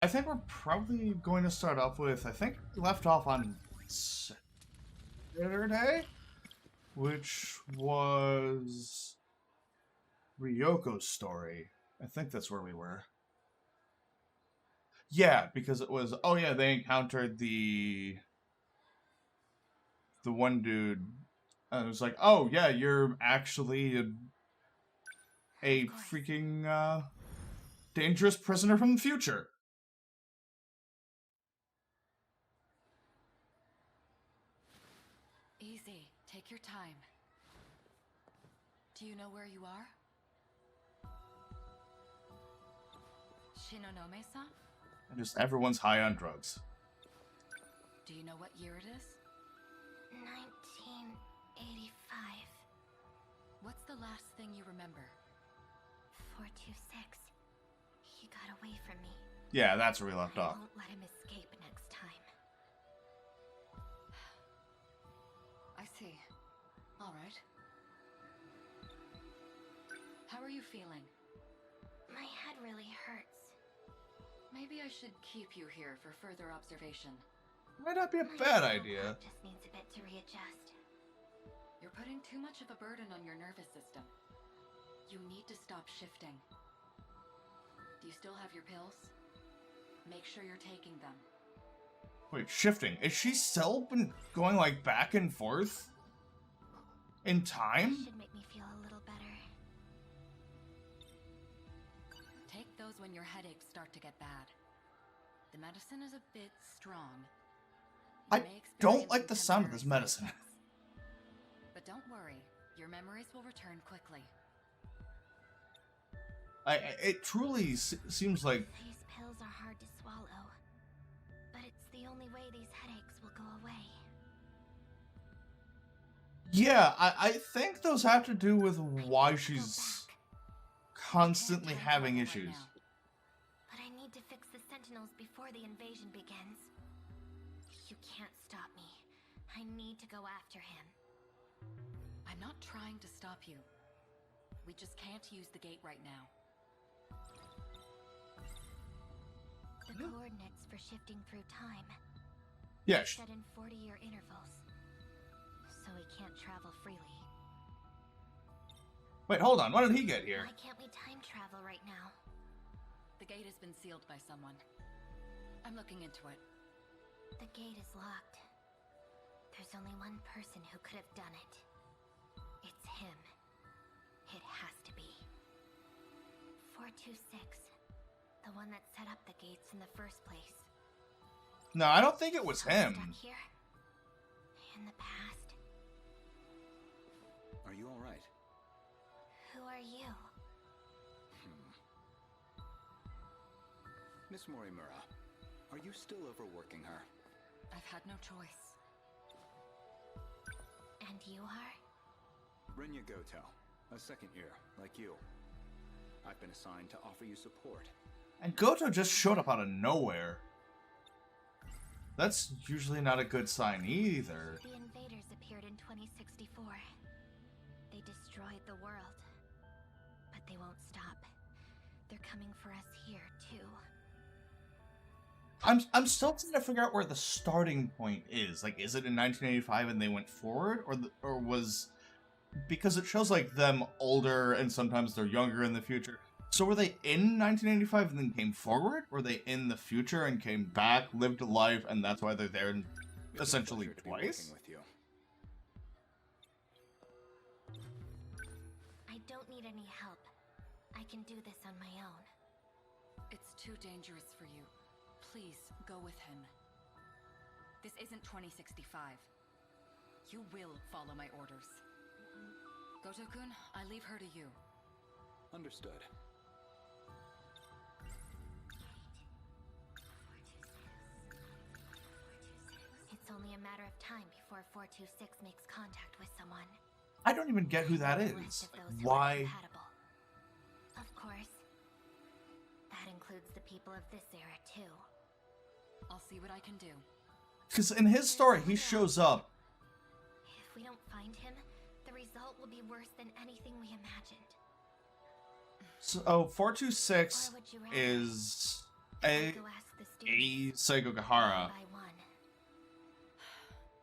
I think we're probably going to start off with, I think we left off on Saturday, which was Ryoko's story. I think that's where we were. Yeah, because it was, oh yeah, they encountered the one dude, and it was like, oh yeah, you're actually a Of course. freaking dangerous prisoner from the future. Easy. Take your time. Do you know where you are? Shinonome-san? And just everyone's high on drugs. Do you know what year it is? 1985. What's the last thing you remember? 426. He got away from me. Yeah, that's where we left I off. won't let him escape next time. I see. All right. How are you feeling? My head really hurts. Maybe I should keep you here for further observation. Might not be a My bad spinal idea. cord just needs a bit to readjust. You're putting too much of a burden on your nervous system. You need to stop shifting. Do you still have your pills? Make sure you're taking them. Wait, shifting. Is she still been going like back and forth in This time? should make me feel a little better. Take those when your headaches start to get bad. The medicine is a bit strong. I You may don't experience like some the sound of this temporary medicine. side effects. But don't worry, your memories will return quickly. It truly seems like, These pills are hard to swallow. But it's the only way these headaches will go away. yeah, I think those have to do with I why need to go she's back. constantly Can't having travel right issues. now. But I need to fix the Sentinels before the invasion begins. You can't stop me. I need to go after him. I'm not trying to stop you. We just can't use the gate right now. The coordinates for shifting through time, Yeah, set in 40-year intervals. So he can't travel freely. wait, hold on. When did he get here? Why can't we time travel right now? The gate has been sealed by someone. I'm looking into it. The gate is locked. There's only one person who could have done it. It's him. It has to be. 426. The one that set up the gates in the first place. No, I don't think it was So him. stuck here. In the past. Are you all right? Who are you? Miss Morimura, are you still overworking her? I've had no choice. And you are? Renya Goto, a second year, like you. I've been assigned to offer you support. And Goto just showed up out of nowhere. That's usually not a good sign either. The invaders appeared in 2064. They destroyed the world. But they won't stop. They're coming for us here, too. I'm still trying to figure out where the starting point is. Like, is it in 1985 and they went forward, or was, because it shows like them older and sometimes they're younger in the future. So were they in 1985 and then came forward? Were they in the future and came back, lived a life, and that's why they're there It's a essentially pleasure to be twice? working with you. I don't need any help. I can do this on my own. It's too dangerous for you. Please, go with him. This isn't 2065. You will follow my orders. Goto-kun, I leave her to you. Understood. It's only a matter of time before 426 makes contact with someone. I don't even get who that The is. list of Like, those who are why? compatible. Of course. That includes the people of this era, too. I'll see what I can do. Because in his story, he shows up. If we don't find him, the result will be worse than anything we imagined. So 426 Or would you rather? is A Go ask the students Saigo one Gahara, by one.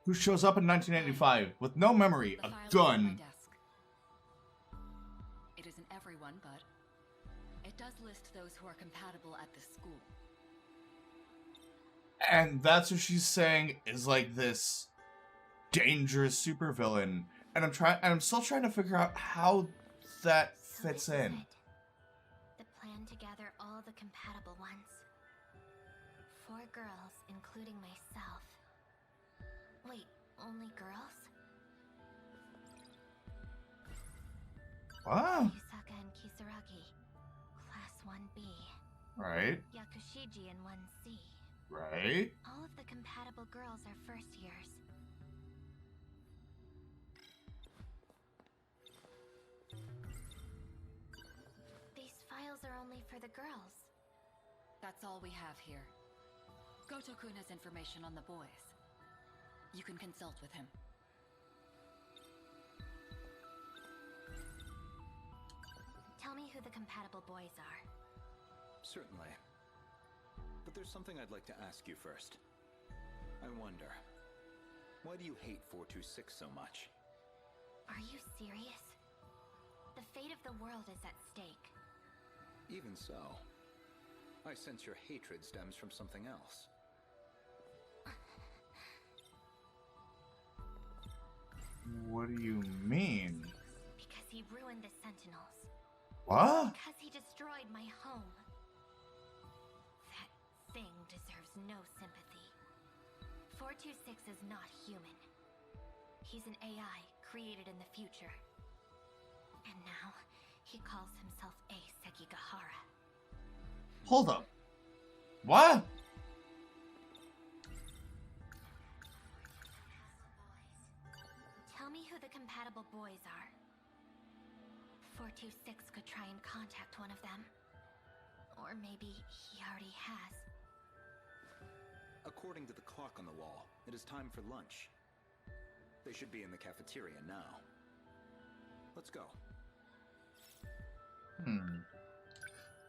who shows up in 1985 with no memory, The a file is on my gun. desk. It isn't everyone, but it does list those who are compatible at this school. And that's what she's saying is like this dangerous supervillain. And I'm still trying to figure out how that So fits this is in. it. The plan to gather all the compatible ones. 4 girls, including myself. Wait, only girls? Wow. Yusaka and Kisaragi, Class 1B. Right, Yakushiji in 1C. right. All of the compatible girls are first years. These files are only for the girls. That's all we have here. Goto-kun has information on the boys. You can consult with him. Tell me who the compatible boys are. Certainly. But there's something I'd like to ask you first. I wonder, why do you hate 426 so much? Are you serious? The fate of the world is at stake. Even so, I sense your hatred stems from something else. What do you mean? Because he ruined the Sentinels. What? Because he destroyed my home. That thing deserves no sympathy. 426 is not human. He's an AI created in the future. And now, he calls himself a Sekigahara. Hold up. What? Tell me who the compatible boys are. 426 could try and contact one of them. Or maybe he already has. According to the clock on the wall, it is time for lunch. They should be in the cafeteria now. Let's go.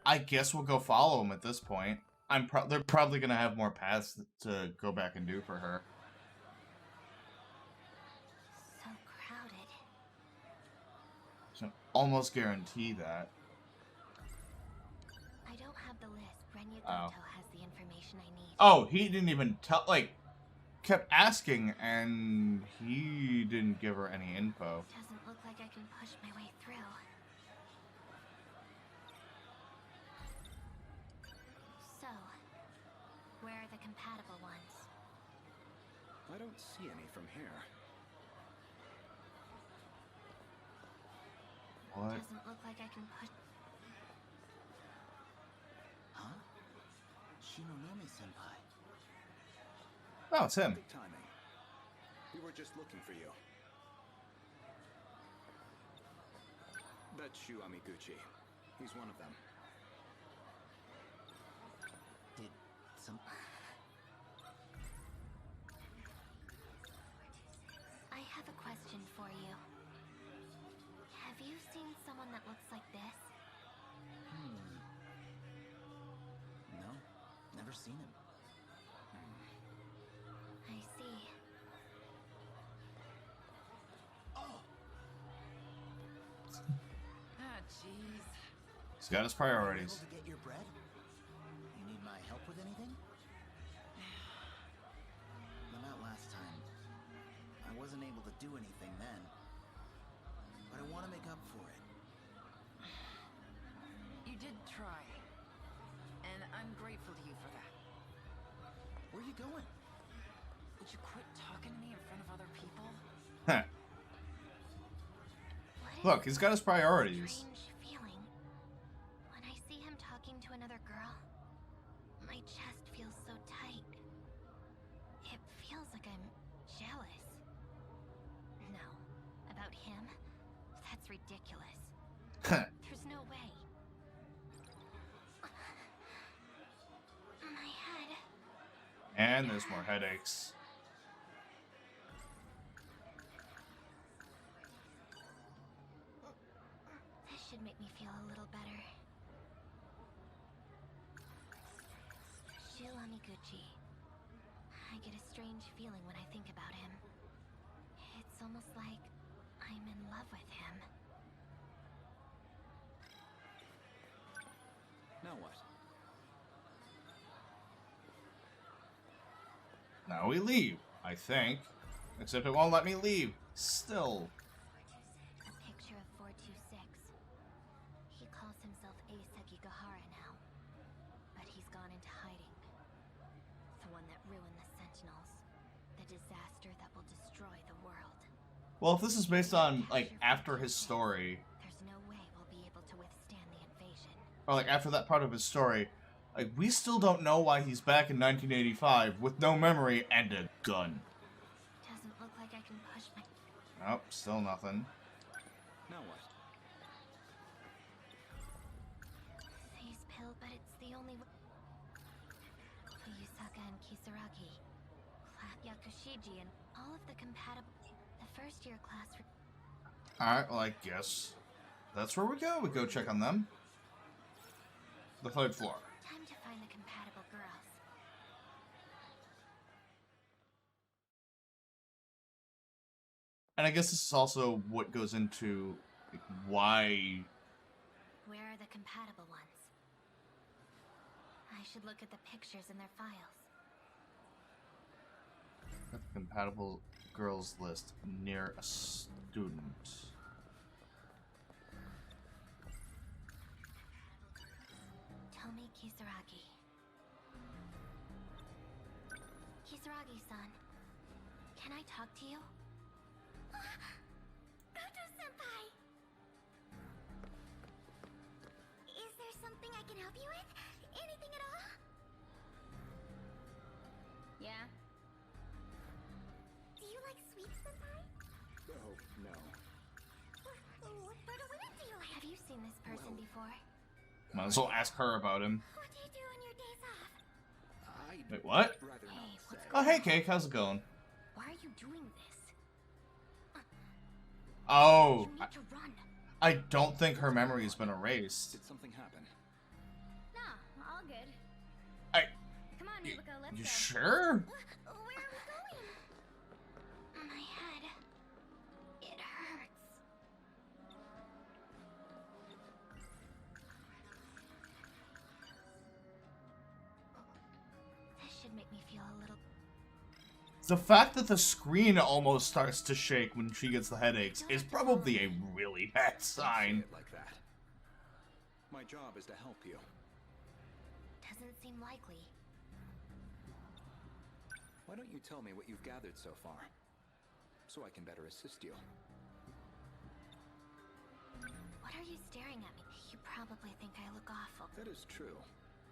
I guess we'll go follow him at this point. They're probably gonna have more paths to go back and do for her. So crowded. So almost guarantee that. I don't have the list. Renya Oh. Goto has the information I need. Oh, he didn't even tell. Like, kept asking, and he didn't give her any info. Doesn't look like I can push my way through. So, where are the compatible ones? I don't see any from here. What? Doesn't look like I can push. Huh? Shinonome-senpai. Oh, it's him. Good timing. We were just looking for you. That's Shu Amiguchi. He's one of them. Did some... I have a question for you. Have you seen someone that looks like this? No, never seen him. I see. Ah, jeez. He's got his Able priorities. to get your bread? You need my help with anything? Well, not last time. I wasn't able to do anything then. But I want to make up for it. You did try. And I'm grateful to you for that. Where are you going? Would you quit talking to me in front of other people? Huh. What is Look, he's got his this priorities. strange feeling? When I see him talking to another girl, my chest feels so tight. It feels like I'm jealous. No, about him? That's ridiculous. There's no way. My head. And there's more headaches. This should make me feel a little better. Taniguchi. I get a strange feeling when I think about him. It's almost like I'm in love with him. Now what? Now we leave, I think. Except it won't let me leave. Still. A picture of 426. He calls himself Ace Sekigahara now. But he's gone into hiding. The one that ruined the Sentinels. The disaster that will destroy the world. Well, if this is based on, like, after his story, There's no way we'll be able to withstand the invasion. or, like, after that part of his story, like, we still don't know why he's back in 1985 with no memory and a gun. Doesn't look like I can push my... Nope, still nothing. Now what? He's pilled, but it's the only way. Fuyusaka and Kisaragi. Yakushiji and all of the compatible... The first year class... Alright, well, I guess that's where we go. We go check on them. The third floor. Time to find the compatible girls. And I guess this is also what goes into like, why... Where are the compatible ones? I should look at the pictures in their files. The compatible girls list near a student. Tomi Kisaragi. Kisaragi-san, can I talk to you? Goto-senpai! Is there something I can help you with? Anything at all? Yeah? Do you like sweets, senpai? Oh, no. What part of women do you like? Have you seen this person before? Might as well ask her about him. What do you do on your days off? I'd Wait, what? rather Hey, not say. what's Oh, hey, Cake, how's it going? Why are you doing this? Oh, You need to run. I don't think her memory's been erased. Did something happen? No, all good. I... Come on, Mibuko, let's You go. sure? Where are we going? My head. It hurts. This should make me feel a little... The fact that the screen almost starts to shake when she gets the headaches is probably a really bad Don't say sign. it like that. My job is to help you. Doesn't seem likely. Why don't you tell me what you've gathered so far, so I can better assist you? What are you staring at me? You probably think I look awful. That is true.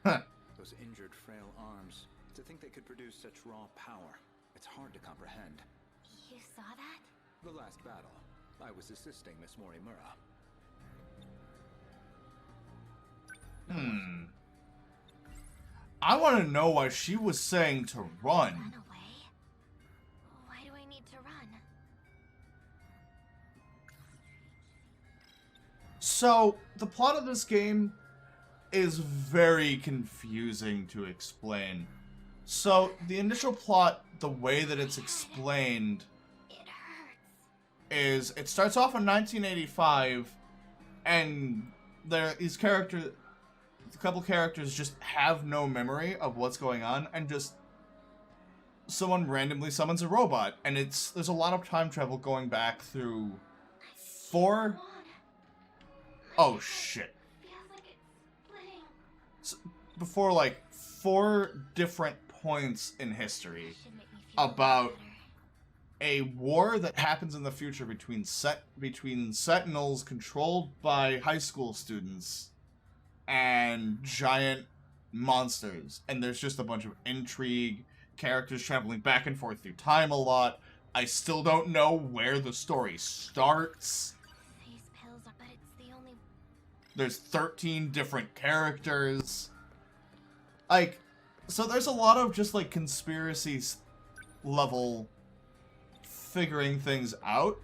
Huh. Those injured, frail arms. To think they could produce such raw power. It's hard to comprehend. You saw that? The last battle, I was assisting Miss Morimura. I want to know why she was saying to run. Run away? Why do I need to run? So, the plot of this game is very confusing to explain. So, the initial plot, the way that it's explained, It hurts. is it starts off in 1985, and these characters, a couple characters just have no memory of what's going on, and just someone randomly summons a robot, and there's a lot of time travel going back through four. Oh shit! Feels like it's splitting. So, before like 4 different points in history Should make me feel about better. a war that happens in the future between Sentinels controlled by high school students and giant monsters. And there's just a bunch of intrigue, characters traveling back and forth through time a lot. I still don't know where the story starts. These pills are, but it's the only... There's 13 different characters. Like, so there's a lot of just, like, conspiracy level figuring things out.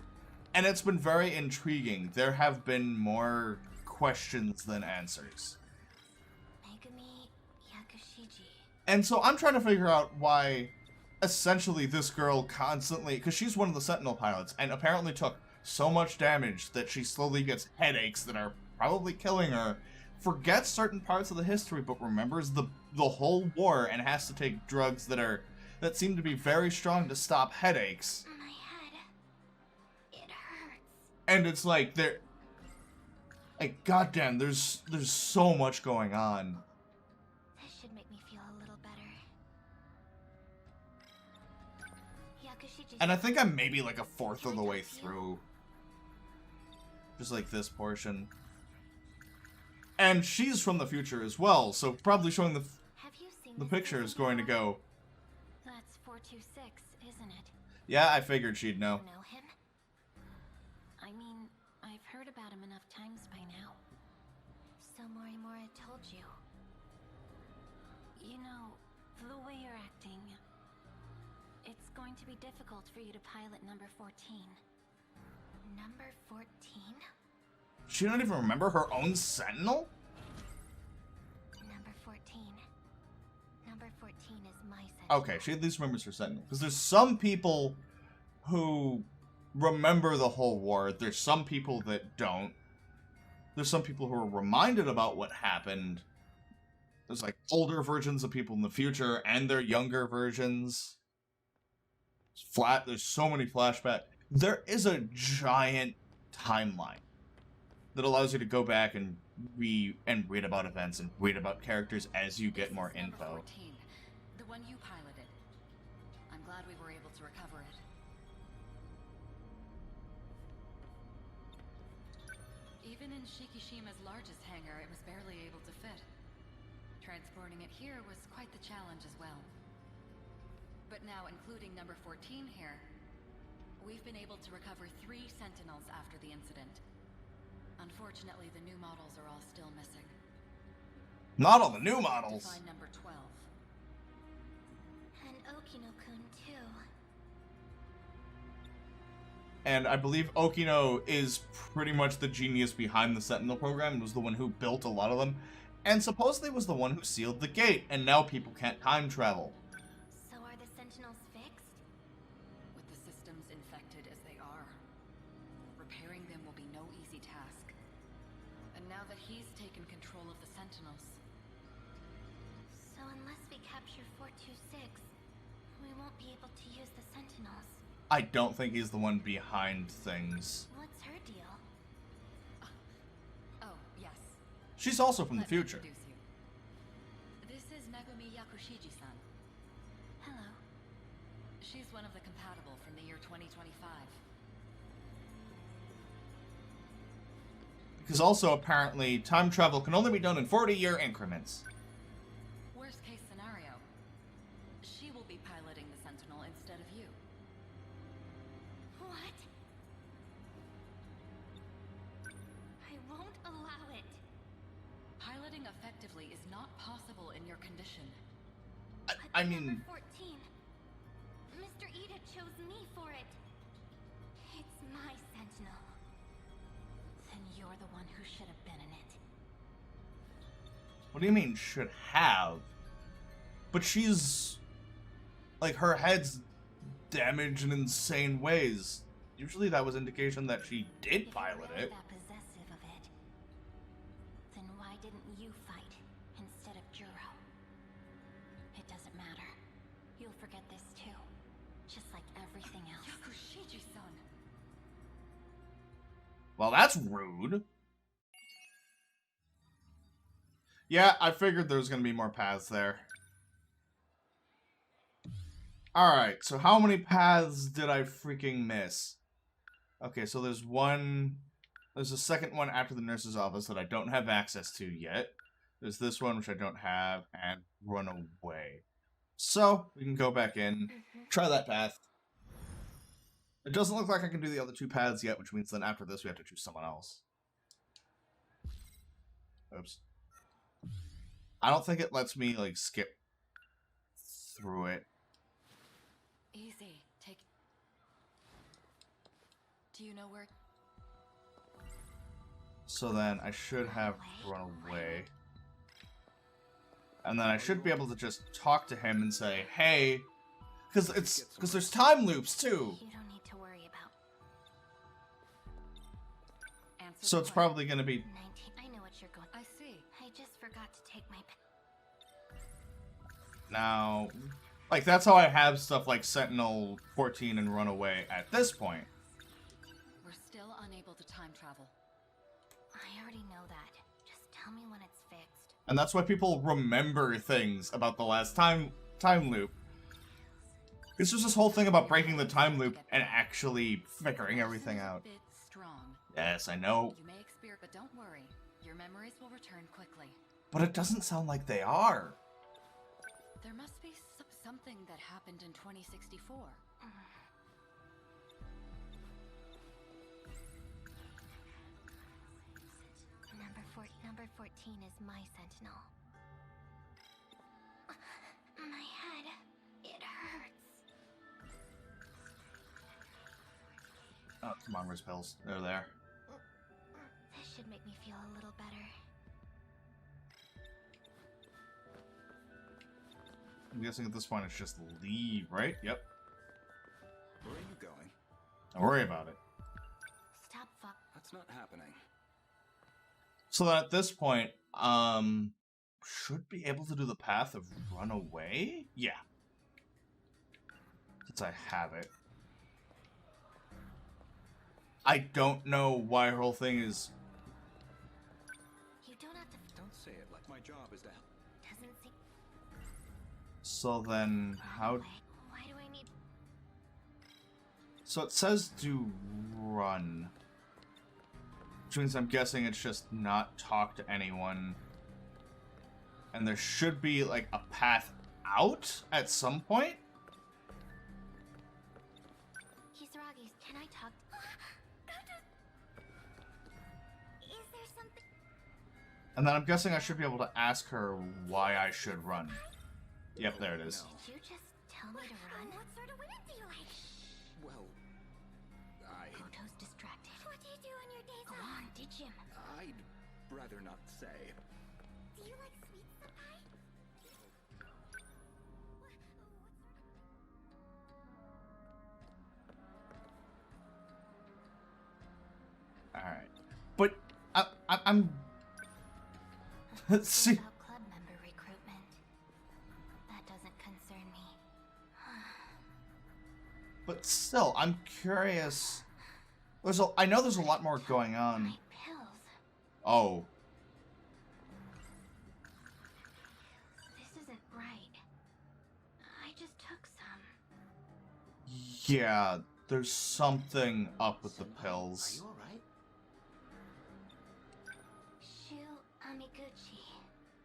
And it's been very intriguing. There have been more questions than answers. Megumi Yakushiji. And so I'm trying to figure out why, essentially, this girl constantly... Because she's one of the Sentinel pilots, and apparently took so much damage that she slowly gets headaches that are probably killing her, forgets certain parts of the history, but remembers the whole war and has to take drugs that seem to be very strong to stop headaches. My head. It hurts. And it's like, goddamn, there's so much going on. This should make me feel a little better. Yakushiji. And I think I'm maybe like a fourth of the way through. Just like this portion. And she's from the future as well, so probably showing the picture is going to go. That's 426, isn't it? Yeah, I figured she'd know. You know him? I mean, I've heard about him enough times by now. So Morimura told you. You know, the way you're acting, it's going to be difficult for you to pilot number 14. Number 14? She don't even remember her own Sentinel? Number 14. Number 14 is my Sentinel. Okay, she at least remembers her Sentinel. Because there's some people who remember the whole war. There's some people that don't. There's some people who are reminded about what happened. There's like older versions of people in the future and their younger versions. There's so many flashbacks. There is a giant timeline that allows you to go back and read about events and read about characters as you get more This is info. number 14, the one you piloted. I'm glad we were able to recover it. Even in Shikishima's largest hangar, it was barely able to fit. Transporting it here was quite the challenge as well. But now, including number 14 here, we've been able to recover 3 Sentinels after the incident. Unfortunately, the new models are all still missing. Not all the new models. To find number 12. And Okino-kun too. And I believe Okino is pretty much the genius behind the Sentinel program, and was the one who built a lot of them, and supposedly was the one who sealed the gate, and now people can't time travel. So are the Sentinels fixed? With the systems infected as they are, repairing them will be no easy task. And now that he's taken control of the Sentinels, So unless we capture 426, we won't be able to use the Sentinels. I don't think he's the one behind things. What's her deal? oh, yes. She's also from the Let me future. introduce you. This is Megumi Yakushiji-san. Hello. She's one of the compatible from the year 2025. Because also, apparently, time travel can only be done in 40-year increments. Worst case scenario, she will be piloting the Sentinel instead of you. What? I won't allow it. Piloting effectively is not possible in your condition. I mean, Number 14. Mr. Ida chose me for it. It's my Sentinel. Then you're the one who should have been in it. what do you mean should have? But she's... like, her head's damaged in insane ways. Usually that was indication that she did If you're pilot really it. that possessive of it, then why didn't you fight instead of Juro? It doesn't matter. You'll forget this too. Just like everything else. Yakushiji-san! Well, that's rude. Yeah, I figured there was going to be more paths there. Alright, so how many paths did I freaking miss? Okay, so there's one... There's a second one after the nurse's office that I don't have access to yet. There's this one, which I don't have, and run away. So, we can go back in, try that path. It doesn't look like I can do the other 2 paths yet, which means then after this we have to choose someone else. Oops. I don't think it lets me, like, skip through it. Easy. Take... Do you know where... So then I should have run away. And then I should be able to just talk to him and say, hey, because there's time loops too. You don't need to worry about Answer So the it's question. probably gonna be 19. I know what you're going. I see. I just forgot to take my. now, like that's how I have stuff like Sentinel 14 and Runaway at this point. We're still unable to time travel. I already know that. Just tell me when it's fixed. And that's why people remember things about the last time loop. It's just this whole thing about breaking the time loop and actually figuring everything out. Bit strong. Yes, I know, You may experience, but don't worry. Your memories will return quickly. but it doesn't sound like they are. There must be something that happened in 2064. Number 14 is my Sentinel. My head. It hurts. Oh, come on, where's pills? They're there. This should make me feel a little better. I'm guessing at this point it's just leave, right? Yep. Where are you going? Don't worry about it. Stop fuck. That's not happening. So then at this point, should be able to do the path of Runaway? Yeah. Since I have it. I don't know why her whole thing is... You don't have to. Don't say it like my job is to help. Doesn't seem. So then, how... Why do I need? So it says to run. Which means I'm guessing it's just not talk to anyone. And there should be, like, a path out at some point? Kisaragi, can I talk? Is there something? And then I'm guessing I should be able to ask her why I should run. Yep, there it is. Did you just tell me to run? What sort of women do you like? Well, Photo's distracted. What do you do on your days off? Go on, did Jim. I'd rather not say. Do you like sweet pie? Alright. But, I'm... See... About club member recruitment. That doesn't concern me. But still, I'm curious... I know there's a lot more going on. My pills. Oh. This isn't right. I just took some. Yeah, there's something up with the pills. Are you alright? Shu Amiguchi.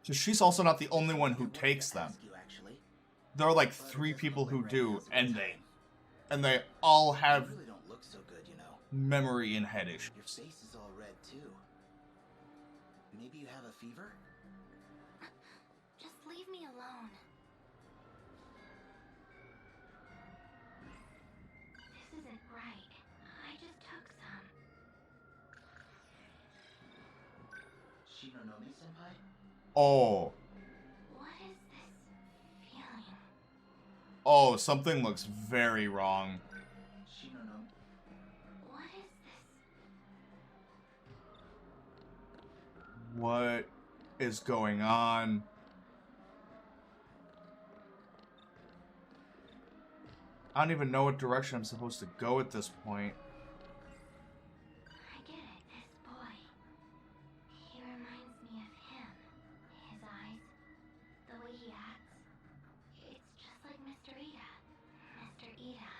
So she's also not the only one who takes them. Ask you, actually. There are like 3 people who do, and they all You have really don't look so good, you know. memory and head issues. Your face is all red too. Maybe you have a fever? Just leave me alone. This isn't right. I just took some. Shinonomi-senpai? Oh. What is this feeling? Oh, something looks very wrong. Shinonomi? What is this? What is going on? I don't even know what direction I'm supposed to go at this point. I get it, this boy. He reminds me of him. His eyes, the way he acts. It's just like Mr. Ida. Mr. Ida.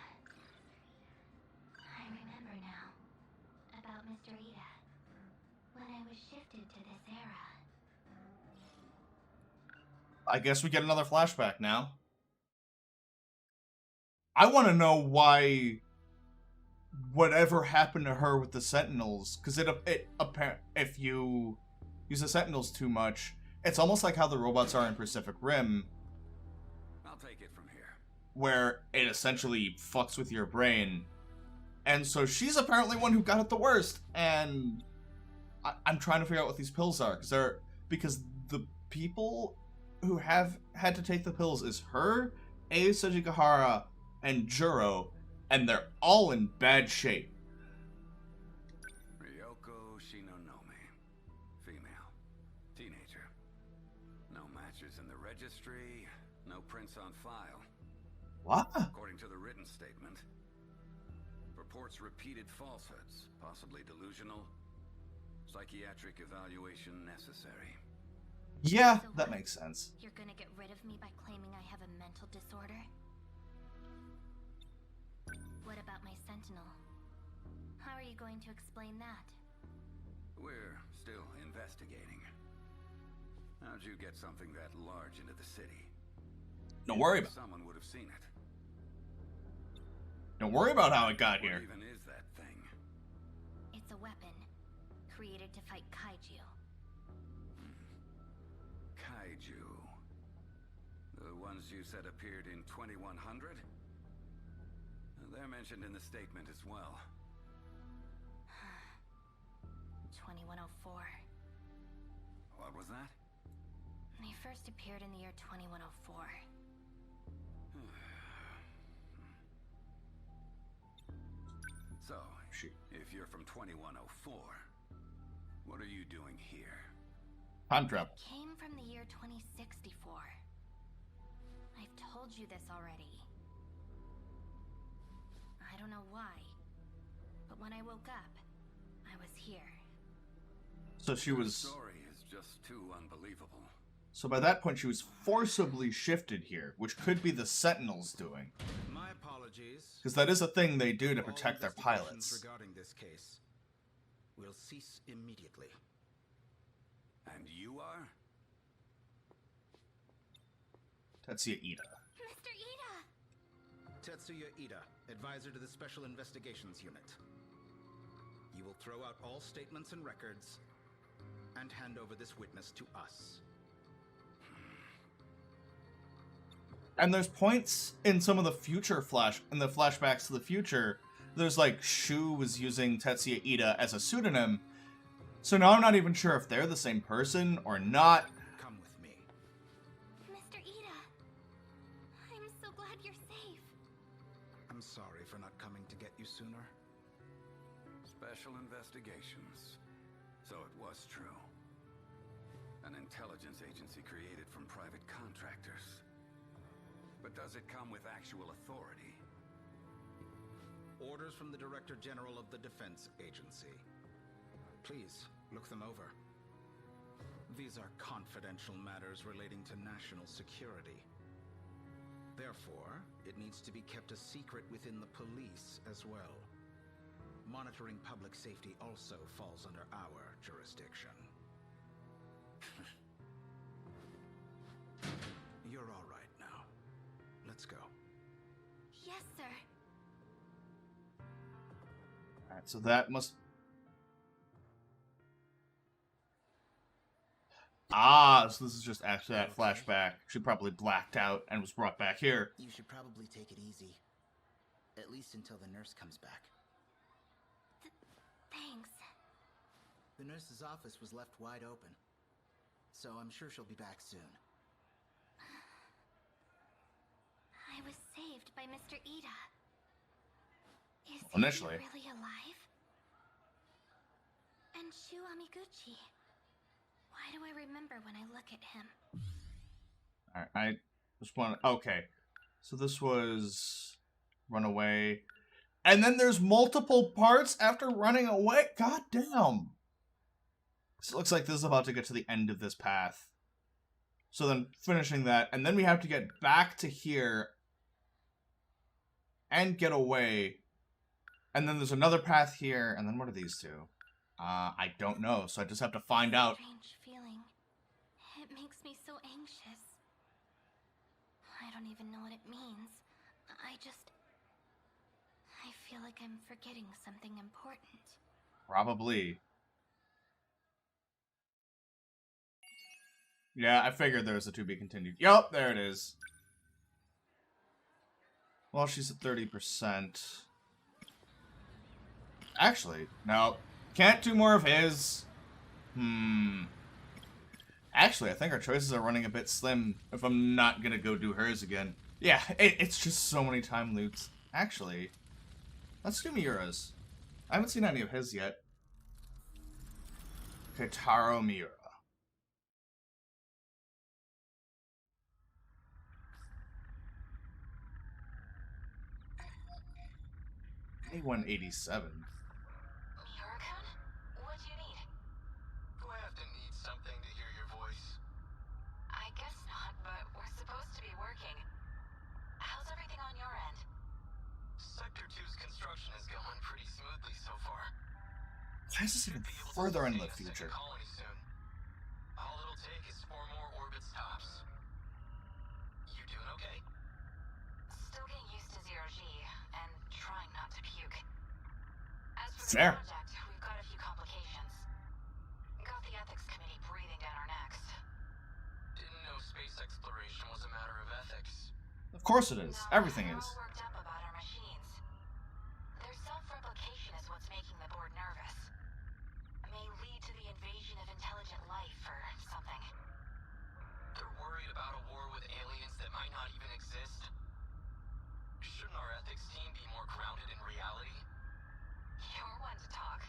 I remember now. About Mr. Ida. When I was shifted to this era. I guess we get another flashback now. I want to know why whatever happened to her with the Sentinels, because if you use the Sentinels too much, it's almost like how the robots are in Pacific Rim, I'll take it from here. where it essentially fucks with your brain. And so she's apparently one who got it the worst, and I'm trying to figure out what these pills are, because the people who have had to take the pills is her, Ei Sujigahara, and Juro, and they're all in bad shape. Ryoko Shinonome. Female. Teenager. No matches in the registry, no prints on file. What? According to the written statement, reports repeated falsehoods, possibly delusional. Psychiatric evaluation necessary. Yeah, So that what? makes sense. You're gonna get rid of me by claiming I have a mental disorder? What about my Sentinel? How are you going to explain that? We're still investigating. How'd you get something that large into the city? Don't worry about Someone would have seen it. how it got What here. even is that thing? It's a weapon, created to fight kaiju. Kaiju. The ones you said appeared in 2100? They're mentioned in the statement as well. 2104. What was that? They first appeared in the year 2104. So, Shoot. if you're from 2104, what are you doing here? Time travel. Came from the year 2064. I've told you this already. I don't know why, but when I woke up, I was here. So she Your was. story is just too unbelievable. So by that point, she was forcibly shifted here, which could be the Sentinels doing. My apologies. Because that is a thing they do to All protect their investigations pilots. regarding this case will cease immediately. And you are? Tetsuya Ida. Mr. Ida! Tetsuya Ida, advisor to the Special Investigations Unit. You will throw out all statements and records and hand over this witness to us. And there's points in some of the future flashbacks to the future. There's like Shu was using Tetsuya Ida as a pseudonym. So now I'm not even sure if they're the same person or not. Come with me. Mr. Ida! I'm so glad you're safe. I'm sorry for not coming to get you sooner. Special investigations. So it was true. An intelligence agency created from private contractors. But does it come with actual authority? Orders from the Director General of the Defense Agency. Please, look them over. These are confidential matters relating to national security. Therefore, it needs to be kept a secret within the police as well. Monitoring public safety also falls under our jurisdiction. You're all right now. Let's go. Yes, sir. Alright, so that must... Ah, so this is just after that flashback. She probably blacked out and was brought back here. You should probably take it easy. At least until the nurse comes back. Thanks. The nurse's office was left wide open, so I'm sure she'll be back soon. I was saved by Mr. Ida. Is Initially. he really alive? And Shu Amiguchi. Why do I remember when I look at him? Alright, I just want to... Okay. So this was... Runaway. And then there's multiple parts after running away? God damn. So it looks like this is about to get to the end of this path. So then finishing that, and then we have to get back to here and get away. And then there's another path here, and then what are these two? I don't know, so I just have to find out. Strange feeling. It makes me so anxious. I don't even know what it means. I feel like I'm forgetting something important. Probably. Yeah, I figured there was a to be continued. Yup, there it is. Well, she's at 30%. Actually, no. Can't do more of his. Actually, I think our choices are running a bit slim if I'm not gonna go do hers again. Yeah, it's just so many time loops. Actually, let's do Miura's. I haven't seen any of his yet. Kitaro Miura. A187. Miura-kun? What do you need? Do I have to need something to hear your voice? I guess not, but we're supposed to be working. How's everything on your end? Sector 2's construction is going pretty smoothly so far. Why is this even Should be able to further into the sustain a future? second colony soon. All it'll take is 4 more orbit stops. You doing okay? Still getting used to zero-G, and trying not to puke. As for the Fair. project, we've got a few complications. Got the ethics committee breathing down our necks. Didn't know space exploration was a matter of ethics. Of course it is. No, Everything they're is. all worked up about our machines. Their self-replication is what's making the board nervous. It may lead to the invasion of intelligent life or something. They're worried about a war with aliens that might not even exist. Shouldn't our ethics team be more grounded in reality? You're one to talk.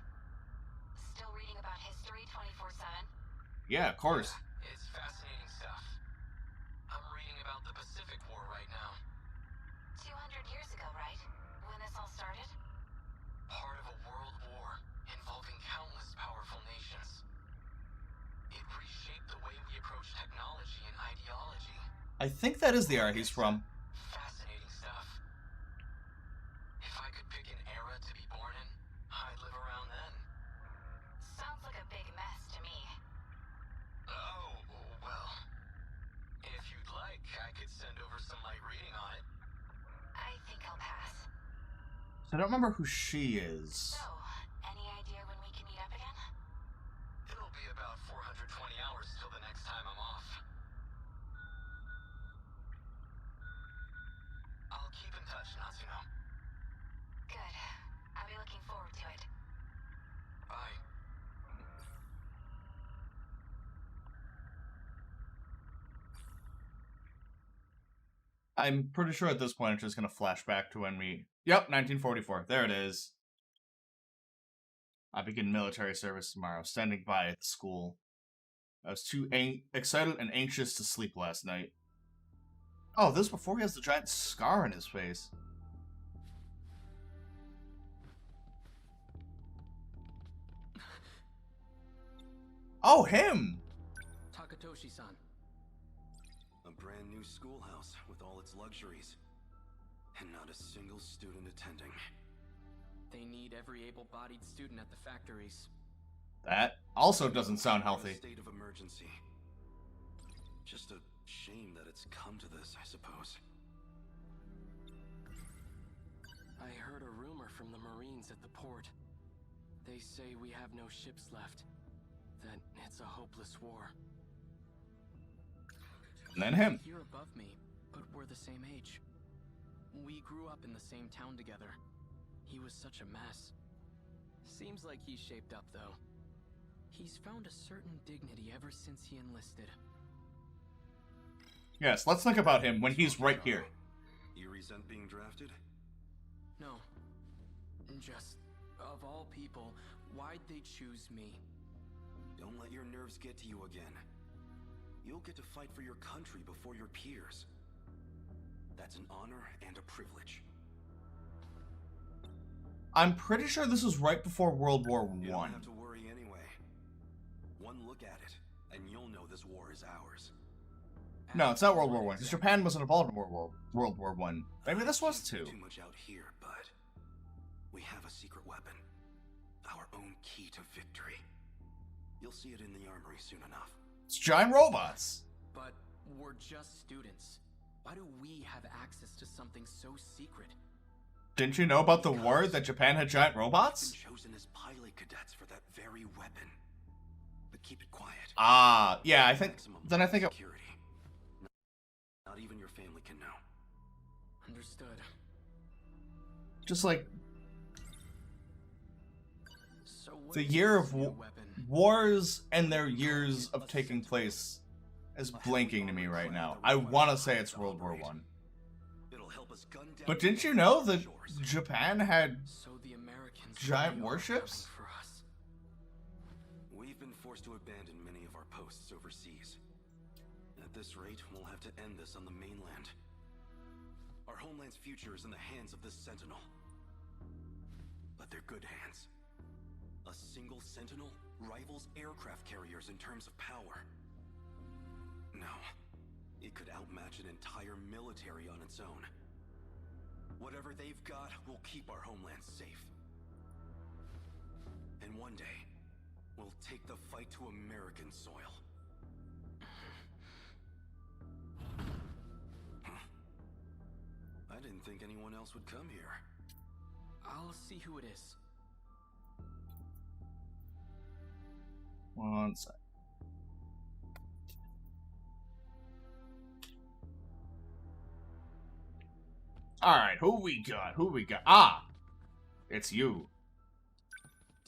Still reading about history 24/7? Yeah, of course. It's fascinating stuff. I'm reading about the Pacific War right now. 200 years ago, right? When this all started? Part of a world war involving countless powerful nations. It reshaped the way we approach technology and ideology. I think that is the era he's from. Fascinating stuff. If I could pick an era to be born in, I'd live around then. Sounds like a big mess to me. Oh, well. If you'd like, I could send over some light reading on it. I think I'll pass. I don't remember who she is. So, any idea when we can meet up again? It'll be about 420 hours till the next time I'm off. I'll keep in touch, Natsuno. Good. I'll be looking forward to it. Bye. I'm pretty sure at this point it's just going to flash back to when we... Yep, 1944. There it is. I begin military service tomorrow, standing by at the school. I was too excited and anxious to sleep last night. Oh, this is before he has the giant scar on his face. Oh, him! Takatoshi-san. A brand new schoolhouse with all its luxuries. And not a single student attending. They need every able-bodied student at the factories. That also doesn't sound We're in a healthy. state of emergency. Just a shame that it's come to this, I suppose. I heard a rumor from the Marines at the port. They say we have no ships left. That it's a hopeless war. And then him. You're above me, but we're the same age. We grew up in the same town together. He was such a mess. Seems like he's shaped up, though. He's found a certain dignity ever since he enlisted. Yes, let's think about him when he's right here. You resent being drafted? No. Just, of all people, why'd they choose me? Don't let your nerves get to you again. You'll get to fight for your country before your peers. That's an honor and a privilege. I'm pretty sure this is right before World War You don't One. have to worry anyway. One look at it, and you'll know this war is ours. No, it's not World War One, because Japan wasn't involved in World War One. Maybe this was too. Too much out here, but we have a secret weapon. Our own key to victory. You'll see it in the armory soon enough. It's giant robots. But we're just students. Why do we have access to something so secret? Didn't you know about the war that Japan had giant We've robots? been chosen as pilot cadets for that very weapon. But keep it quiet. Ah, yeah, I think... Maximum Then I think it... security. Not even your family can know. Understood. Just like... So what The is year this of new w- weapon? wars and their years of taking place is blanking to me right now. I want to say it's World War One. It'll help us gun down. But didn't you know that Japan had So the Americans giant really are warships? coming for us. We've been forced to abandon many of our posts overseas. At this rate, we'll have to end this on the mainland. Our homeland's future is in the hands of this Sentinel. But they're good hands. A single Sentinel rivals aircraft carriers in terms of power. No, it could outmatch an entire military on its own. Whatever they've got will keep our homeland safe. And one day, we'll take the fight to American soil. Huh. I didn't think anyone else would come here. I'll see who it is. One sec. Alright, who we got? Who we got? Ah! It's you.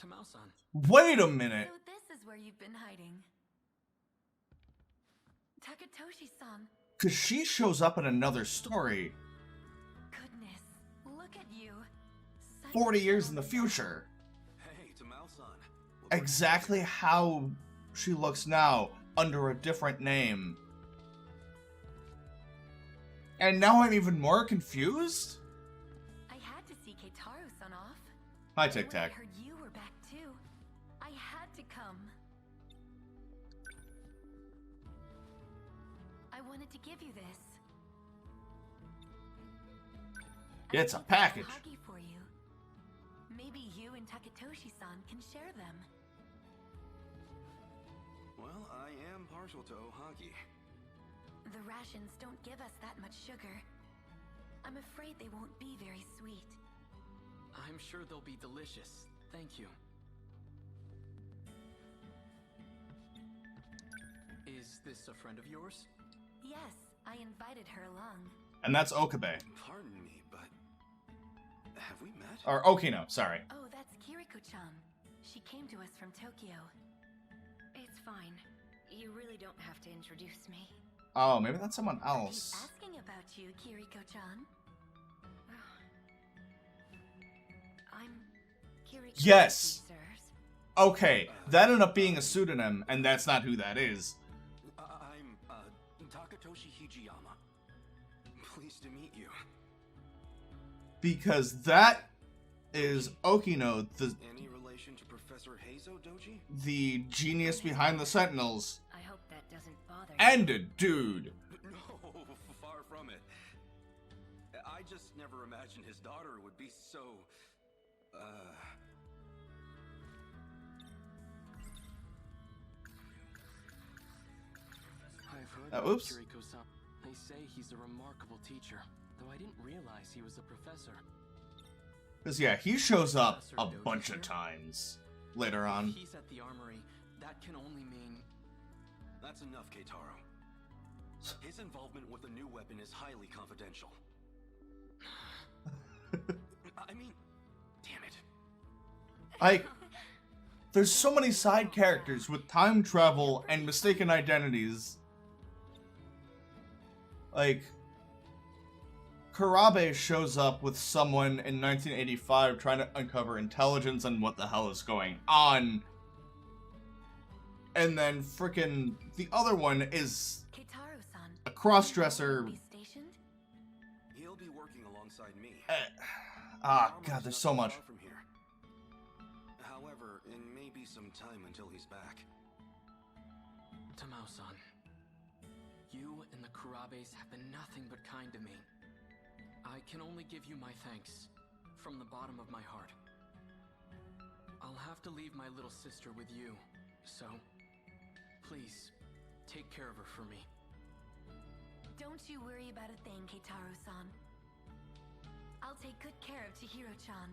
Tamao-san. Wait a minute! So this is where you've been hiding. Takatoshi-san. Because she shows up in another story Goodness, look at you. Such 40 years in the children. future. Hey, Tamao-san. Exactly how she looks now, under a different name. And now I'm even more confused? I had to see Keitaro-san off. Hi, And Tic when I Tac. heard you were back too, I had to come. I wanted to give you this. It's a I made package. some hagi for you. Maybe you and Takatoshi-san can share them. Well, I am partial to ohagi. The rations don't give us that much sugar. I'm afraid they won't be very sweet. I'm sure they'll be delicious. Thank you. Is this a friend of yours? Yes, I invited her along. And that's Okabe. Pardon me, but have we met? Or Okino, sorry. Oh, that's Kiriko-chan. She came to us from Tokyo. It's fine. You really don't have to introduce me. Oh, maybe that's someone I keep else. asking about you, Kiriko-chan. I'm Kiriko. Yes! Sirs. Okay, that ended up being a pseudonym, and that's not who that is. I'm Takatoshi Hijiyama. Pleased to meet you. Because that is Okino, Any relation to Professor Heizo, Doji? the genius behind the Sentinels, I hope that doesn't bother you. and a dude. No, far from it. I just never imagined his daughter would be so... I've heard about oops. Kiriko-san. They say he's a remarkable teacher, though I didn't realize he was a professor. Because, yeah, he shows up a bunch of times later If on. he's at the armory, that can only mean... That's enough, Keitaro. His involvement with the new weapon is highly confidential. I mean, damn it. Like, there's so many side characters with time travel and mistaken identities. Like, Kurabe shows up with someone in 1985 trying to uncover intelligence and what the hell is going on. And then frickin' the other one is Keitaro-san. a cross-dresser. Be stationed? He'll be working alongside me. God, there's so much. From here. However, it may be some time until he's back. Tamao-san, you and the Kurabes have been nothing but kind to me. I can only give you my thanks, from the bottom of my heart. I'll have to leave my little sister with you, so please, take care of her for me. Don't you worry about a thing, Keitaro-san. I'll take good care of Chihiro-chan.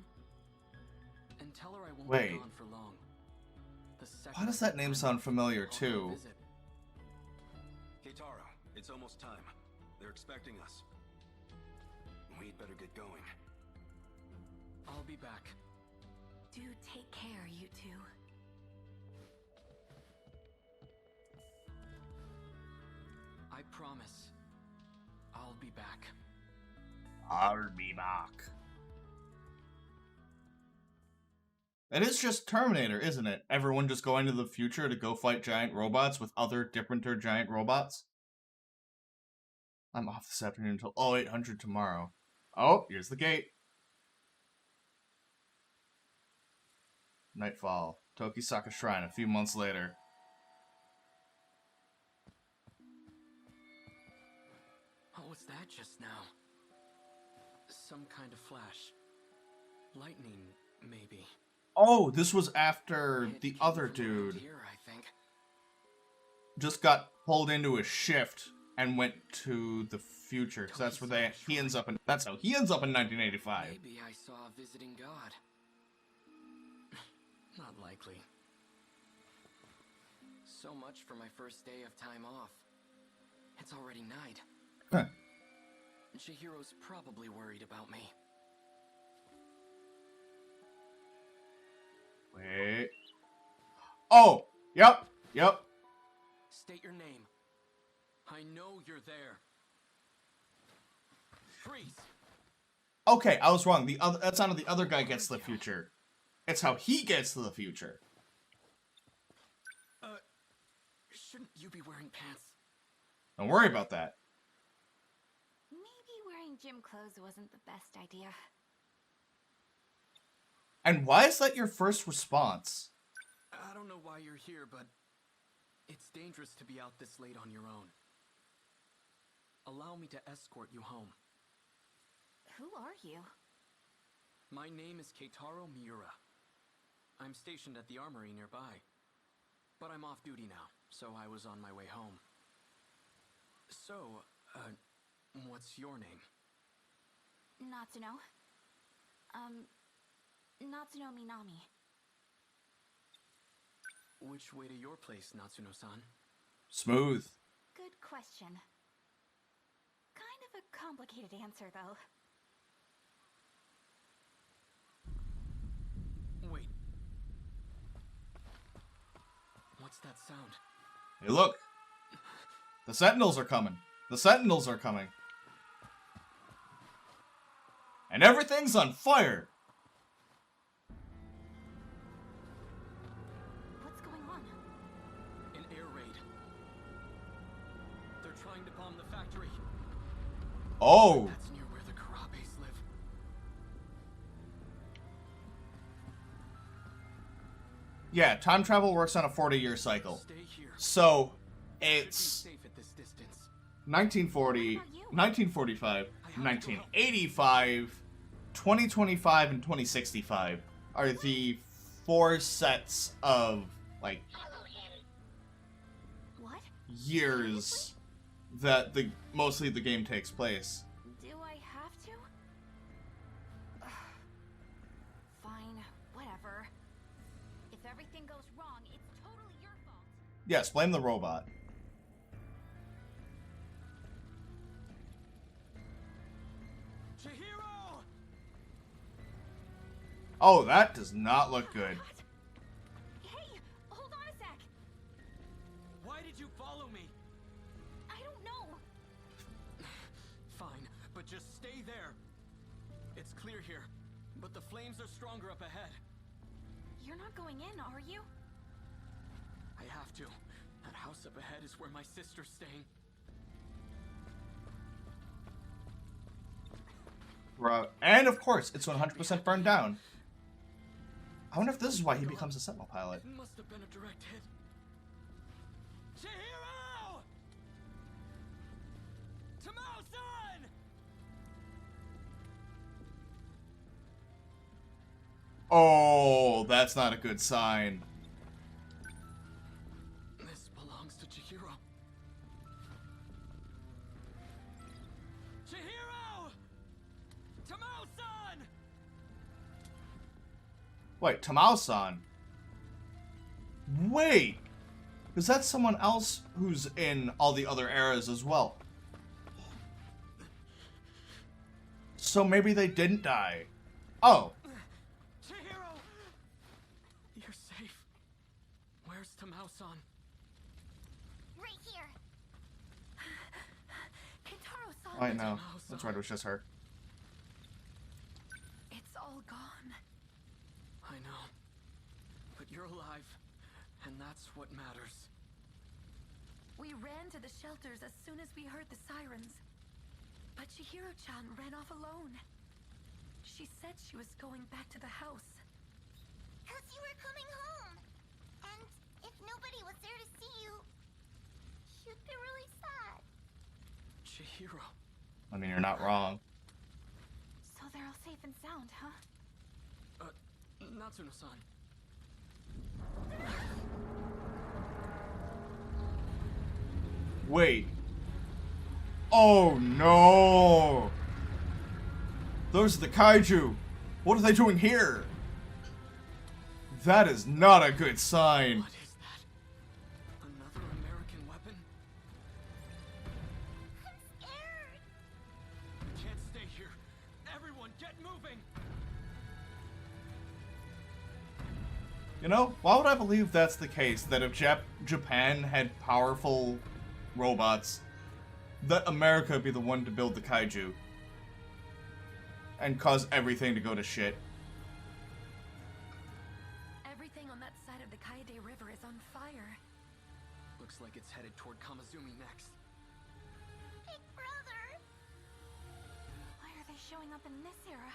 And tell her I won't Wait. be gone for long. The second Why does that name sound familiar, I'll too? visit. Keitaro, it's almost time. They're expecting us. We'd better get going. I'll be back. Do take care, you two. I promise. I'll be back. I'll be back. It is just Terminator, isn't it? Everyone just going to the future to go fight giant robots with other differenter giant robots. I'm off this afternoon until 0800 tomorrow. Oh, here's the gate. Nightfall. Tokisaka Shrine a few months later. What was that just now? Some kind of flash. Lightning, maybe. Oh, this was after It the came other from around dude here, I think. just got pulled into a shift and went to the future. Cause that's where he ends up in. That's how he ends up in 1985. Maybe I saw a visiting god. Not likely. So much for my first day of time off. It's already night. Huh. Chihiro's probably worried about me. Wait. Oh, yep. State your name. I know you're there. Freeze! Okay, I was wrong. That's not how the other guy gets to the future. It's how he gets to the future. Shouldn't you be wearing pants? Don't worry about that. Maybe wearing gym clothes wasn't the best idea. And why is that your first response? I don't know why you're here, but it's dangerous to be out this late on your own. Allow me to escort you home. Who are you? My name is Keitaro Miura. I'm stationed at the armory nearby. But I'm off duty now, so I was on my way home. So, what's your name? Natsuno. Natsuno Minami. Which way to your place, Natsuno-san? Smooth. Good question. Kind of a complicated answer, though. Wait. What's that sound? Hey, look. The Sentinels are coming. The Sentinels are coming. And everything's on fire. What's going on? An air raid. They're trying to bomb the factory. Oh. That's near where the Karabes live. Yeah, time travel works on a 40-year cycle. Stay here. So, Should be it's safe at this distance. 1940, 1945, 1985, 2025, and 2065 are the 4 sets of, like, What? years that mostly the game takes place. Do I have to? Ugh. Fine, whatever. If everything goes wrong, it's totally your fault. Yes, blame the robot. Chihiro! Oh, that does not look good. Hey, hold on a sec. Why did you follow me? I don't know. Fine, but just stay there. It's clear here, but the flames are stronger up ahead. You're not going in, are you? I have to. That house up ahead is where my sister's staying. And of course, it's 100% burned down. I wonder if this is why he becomes a Sentinel pilot. It must have been a direct hit. Chihiro! Tamao-san! Oh, that's not a good sign. This belongs to Chihiro. Chihiro! Tamao-san! Wait, Tamao-san. Wait! Because that's someone else who's in all the other eras as well. So maybe they didn't die. Oh. Chihiro! You're safe. Where's Tamao-san? Right here. I know. That's right, it was just her. It's all gone. I know. But you're alive, and that's what matters. We ran to the shelters as soon as we heard the sirens. But Chihiro-chan ran off alone. She said she was going back to the house. 'Cause you were coming home. And if nobody was there to see you, you'd be really sad. Chihiro. I mean, you're not wrong. So they're all safe and sound, huh? Natsuno-san. Wait. Oh no! Those are the kaiju! What are they doing here? That is not a good sign. What is that? Another American weapon? I'm scared. We can't stay here. Everyone, get moving! You know, why would I believe that's the case? That if Japan had powerful robots, that America would be the one to build the kaiju and cause everything to go to shit. Everything on that side of the Kaede River is on fire. Looks like it's headed toward Kamazumi next. Big brother. Why are they showing up in this era?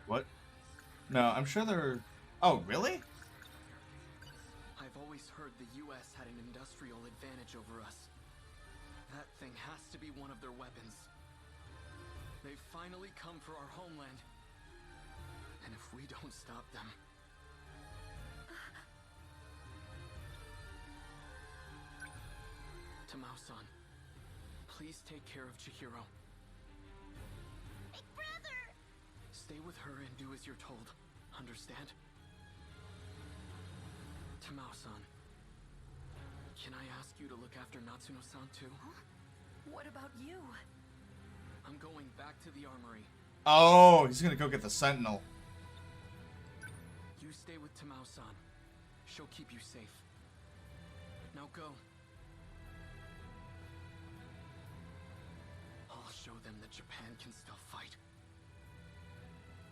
What? No, I'm sure they're... Oh, really? I've always heard the US had an industrial advantage over us. That thing has to be one of their weapons. They've finally come for our homeland. And if we don't stop them... Tamao-san, please take care of Chihiro. Big brother. Stay with her and do as you're told. Understand? Tamao-san, can I ask you to look after Natsuno-san too? What about you? I'm going back to the armory. Oh, he's gonna go get the Sentinel. You stay with Tamao-san. She'll keep you safe. Now go. I'll show them that Japan can still fight.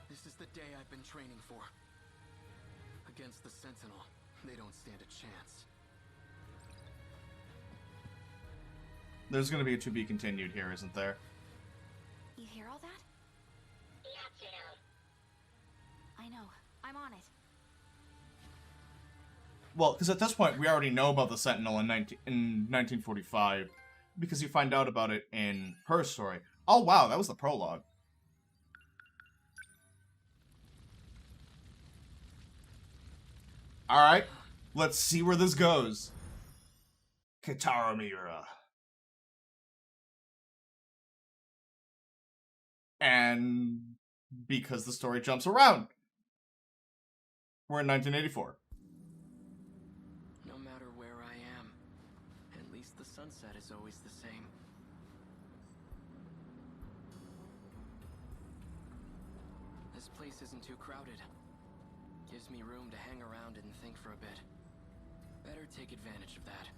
This is the day I've been training for. Against the Sentinel, they don't stand a chance. There's gonna be a to be continued here, isn't there? You hear all that? I know. I'm on it. Well, because at this point, we already know about the Sentinel in 1945, because you find out about it in her story. Oh, wow, that was the prologue. Alright, let's see where this goes. Kitara Miura. And because the story jumps around, we're in 1984. No matter where I am, at least the sunset is always the same. This place isn't too crowded. Gives me room to hang around and think for a bit. Better take advantage of that.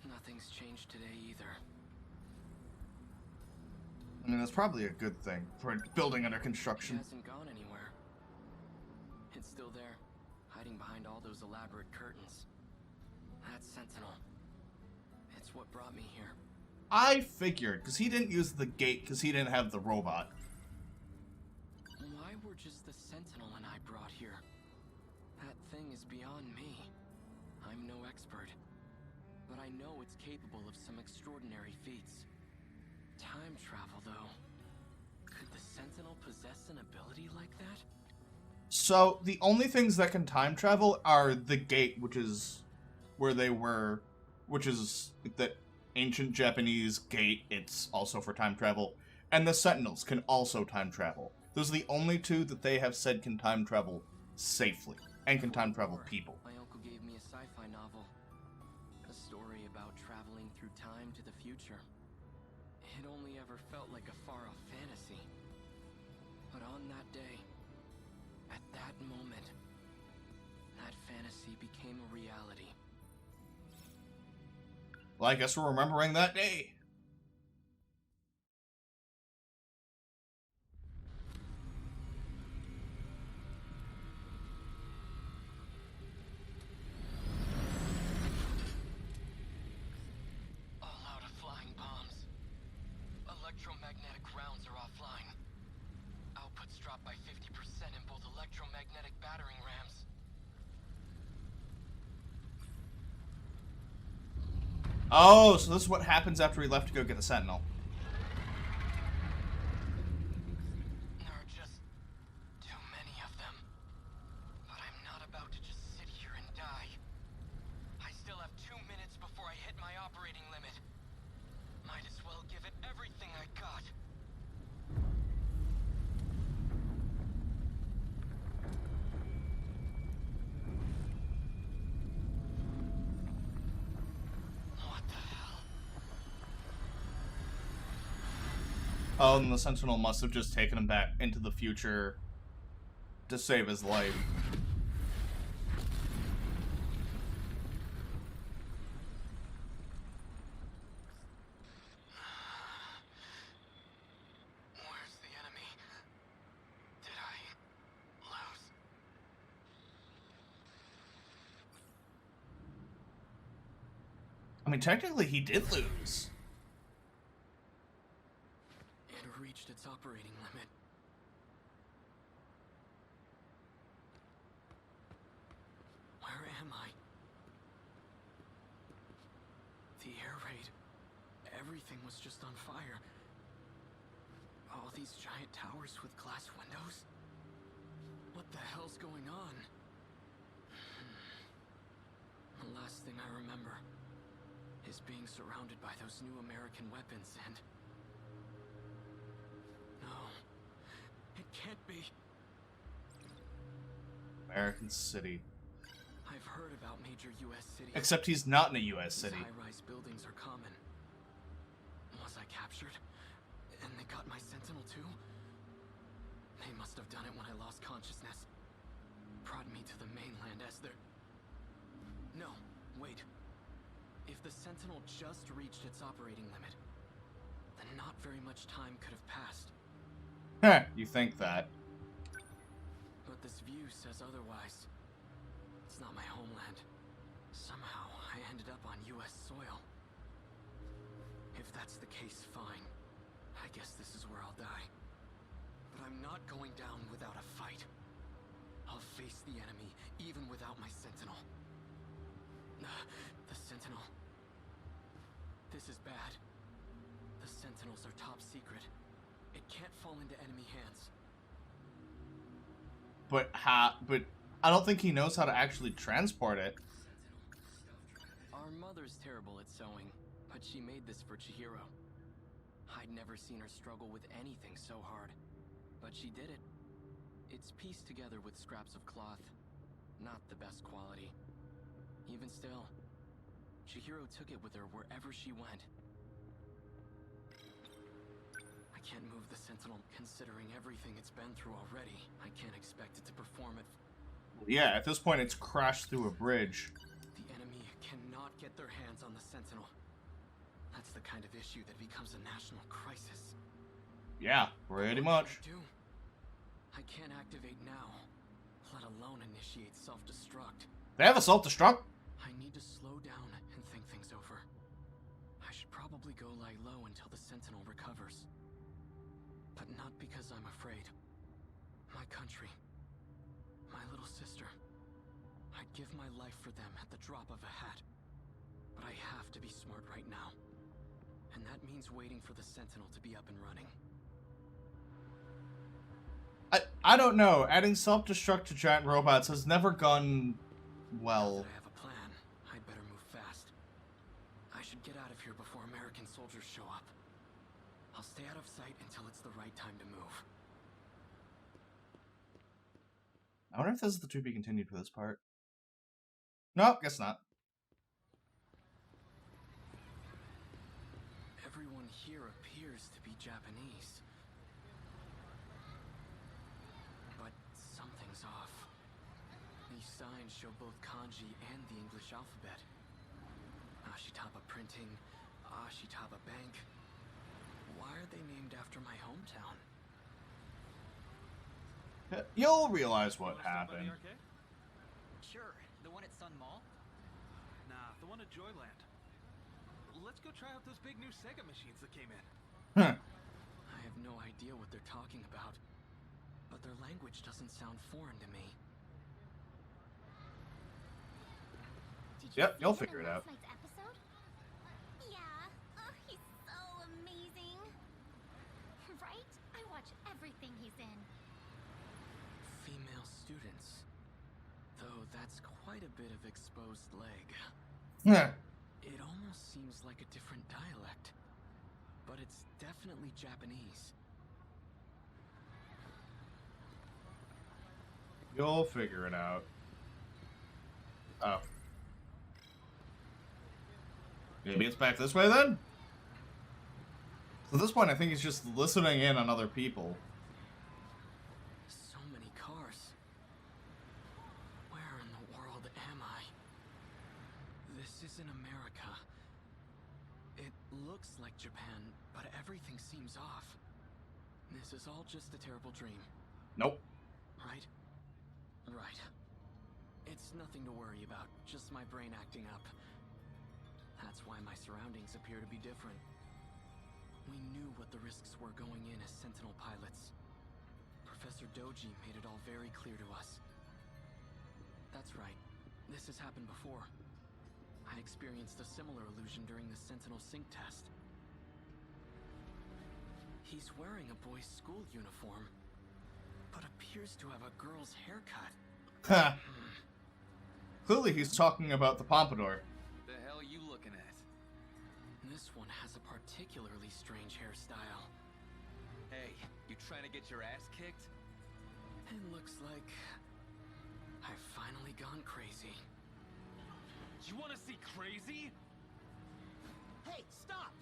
Nothing's changed today either. I mean, that's probably a good thing for a building under It construction. hasn't gone anywhere. It's still there, hiding behind all those elaborate curtains. That Sentinel. It's what brought me here. I figured, because he didn't use the gate because he didn't have the robot. Why were just the Sentinel and I brought here? That thing is beyond me. I'm no expert. But I know it's capable of some extraordinary feats. Time travel, though. Could the Sentinel possess an ability like that? So, the only things that can time travel are the gate, which is where they were, which is the ancient Japanese gate. It's also for time travel. And the Sentinels can also time travel. Those are the only two that they have said can time travel safely. And can time travel people. My uncle gave me a sci-fi novel. A story about traveling through time to the future. It only ever felt like a far-off fantasy. But on that day, at that moment, That fantasy became a reality. Well, I guess we're remembering that day. All out of flying bombs. Electromagnetic rounds are offline. Output's dropped by 50% in both electromagnetic battering rams. Oh, so this is what happens after we left to go get the Sentinel. There are just too many of them. But I'm not about to just sit here and die. I still have 2 minutes before I hit my operating limit. Might as well give it everything I got. What the hell? Oh, and the Sentinel must have just taken him back into the future to save his life. Where's the enemy? Did I lose? I mean, technically he did lose. It reached its operating limit. Where am I? The air raid. Everything was just on fire. All these giant towers with glass windows? What the hell's going on? The last thing I remember is being surrounded by those new American weapons and... No. It can't be. American City. I've heard about major U.S. cities. Except he's not in a U.S. city. These high-rise buildings are common. Was I captured? And they got my Sentinel too? They must have done it when I lost consciousness. Brought me to the mainland as their... No, wait. If the Sentinel just reached its operating limit, then not very much time could have passed. Heh, you think that. But this view says otherwise. It's not my homeland. Somehow, I ended up on U.S. soil. If that's the case, fine. I guess this is where I'll die. But I'm not going down without a fight. I'll face the enemy, even without my Sentinel. The Sentinel. This is bad. The Sentinels are top secret. It can't fall into enemy hands. But I don't think he knows how to actually transport it. Our mother's terrible at sewing, but she made this for Chihiro. I'd never seen her struggle with anything so hard, but she did it. It's pieced together with scraps of cloth. Not the best quality. Even still, Chihiro took it with her wherever she went. I can't move the Sentinel, considering everything it's been through already. I can't expect it to perform it. Yeah, at this point it's crashed through a bridge. The enemy cannot get their hands on the Sentinel. That's the kind of issue that becomes a national crisis. Yeah, pretty much. What can I do? I can't activate now, let alone initiate self-destruct. They have a self-destruct? I need to slow down and think things over. I should probably go lie low until the Sentinel recovers. But not because I'm afraid. My country. My little sister. I'd give my life for them at the drop of a hat. But I have to be smart right now. And that means waiting for the Sentinel to be up and running. I don't know. Adding self-destruct to giant robots has never gone well. Now that I have a plan, I'd better move fast. I should get out of here before American soldiers show up. I'll stay out of sight until it's the right time to move. I wonder if this is the to be continued for this part. Nope, guess not. Everyone here appears to be Japanese. But something's off. These signs show both kanji and the English alphabet. Ashitaba Printing, Ashitaba Bank. Why are they named after my hometown? You'll realize what happened. Sure, the one at Sun Mall? Nah, the one at Joyland. Let's go try out those big new Sega machines that came in. Huh. I have no idea what they're talking about, but their language doesn't sound foreign to me. Yep, you'll figure it out. Last night's episode? Yeah. Oh, he's so amazing. Right? I watch everything he's in. Female students. Though that's quite a bit of exposed leg. Yeah. It almost seems like a different dialect, but it's definitely Japanese. You'll figure it out. Oh. Maybe it's back this way then? So at this point, I think he's just listening in on other people. So many cars. Where in the world am I? This isn't America. It looks like Japan, but everything seems off. This is all just a terrible dream. Nope. Right? Right. It's nothing to worry about, just my brain acting up. That's why my surroundings appear to be different. We knew what the risks were going in as Sentinel pilots. Professor Doji made it all very clear to us. That's right. This has happened before. I experienced a similar illusion during the Sentinel sync test. He's wearing a boy's school uniform, but appears to have a girl's haircut. Ha! Clearly he's talking about the pompadour. The hell you looking at? This one has a particularly strange hairstyle. Hey, you trying to get your ass kicked? It looks like I've finally gone crazy. You want to see crazy? Hey, stop!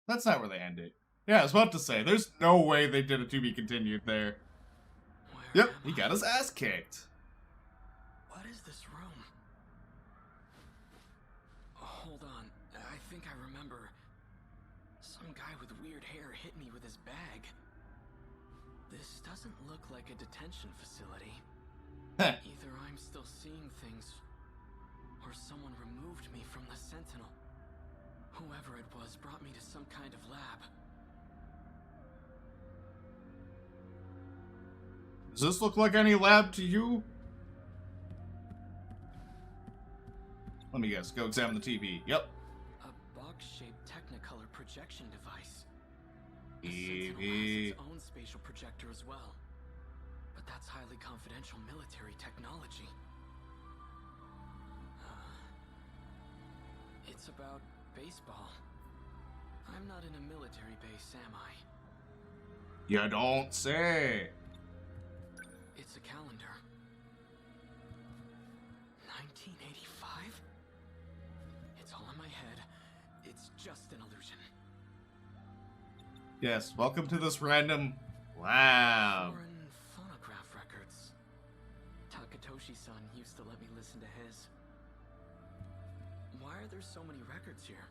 That's not where they end it. Yeah, I was about to say, there's no way they did a to be continued there. Where Yep, am he I? got his ass kicked. What is this room? Hold on, I think I remember. Some guy with weird hair hit me with his bag. This doesn't look like a detention facility. Heh. Either I'm still seeing things, or someone removed me from the Sentinel. Whoever it was brought me to some kind of lab. Does this look like any lab to you? Let me guess. Go examine the TV. Yep. A box-shaped Technicolor projection device. The Sentinel has TV. its own spatial projector as well. But that's highly confidential military technology. It's about baseball. I'm not in a military base, am I? You don't say. It's a calendar. 1985? It's all in my head. It's just an illusion. Yes, welcome to this random lab. Foreign phonograph records. Takatoshi-san used to let me listen to his. Why are there so many records here?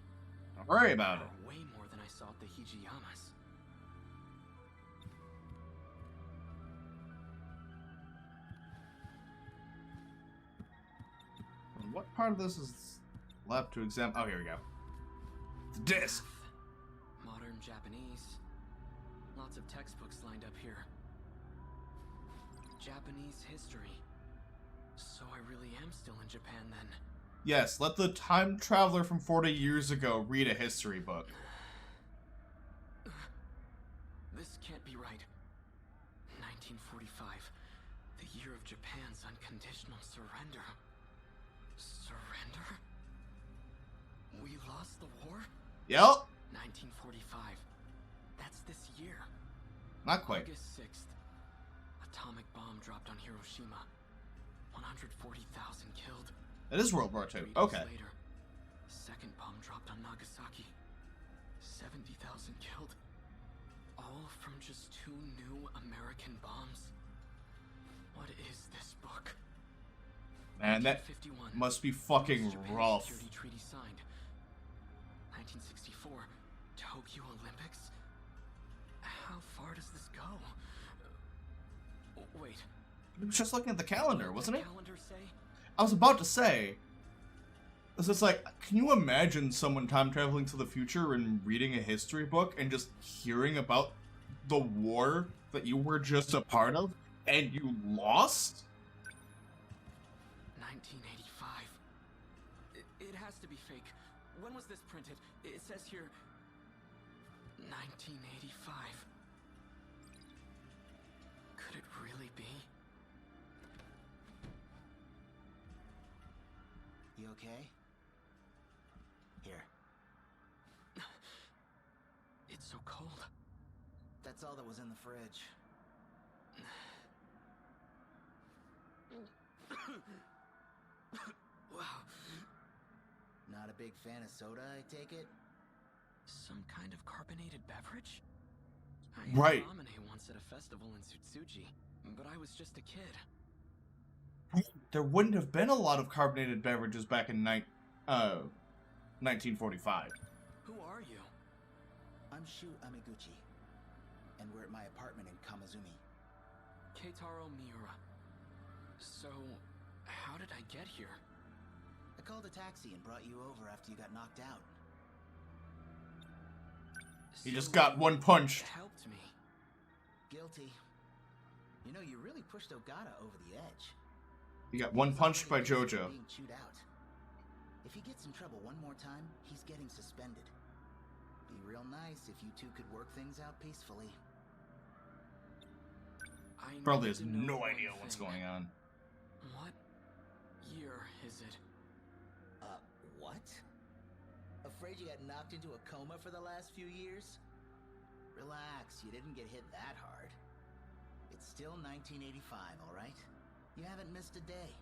Don't worry about it. Way more than I saw at the Hijiyamas. What part of this is left to examine? Oh, here we go. The disc. Modern Japanese. Lots of textbooks lined up here. Japanese history. So I really am still in Japan then. Yes, let the time traveler from 40 years ago read a history book. This can't be right. 1945. The year of Japan's unconditional surrender. Surrender? We lost the war? Yep. 1945. That's this year. Not quite. August 6th. Atomic bomb dropped on Hiroshima. 140,000 killed. It is World War II. 3 days Okay. later, second bomb dropped on Nagasaki. 70,000 killed. All from just 2 new American bombs? What is this book? Man, that 1951, must be fucking Japan rough. Security Treaty signed. 1964, Tokyo Olympics. How far does this go? Wait. It was just looking at the calendar, wasn't it? Calendar say? I was about to say. It's just like, can you imagine someone time traveling to the future and reading a history book and just hearing about the war that you were just a part of and you lost? 1985. It has to be fake. When was this printed? It says here 1985. Could it really be? You okay? Here. It's so cold. That's all that was in the fridge. Wow. Not a big fan of soda, I take it? Some kind of carbonated beverage? I Right. had ramen once at a festival in Tsutsuji, but I was just a kid. There wouldn't have been a lot of carbonated beverages back in 1945. Who are you? I'm Shu Amiguchi, and we're at my apartment in Kamazumi. Keitaro Miura. So, how did I get here? I called a taxi and brought you over after you got knocked out. He just got one punch. Helped me. Guilty. You know, you really pushed Ogata over the edge. He got one punched by JoJo. Being chewed out. If he gets in trouble one more time, he's getting suspended. Be real nice if you two could work things out peacefully. I Probably need has to know no one idea what's thing. going on. What year is it? What? Afraid you got knocked into a coma for the last few years? Relax, you didn't get hit that hard. It's still 1985, alright? You haven't missed a day.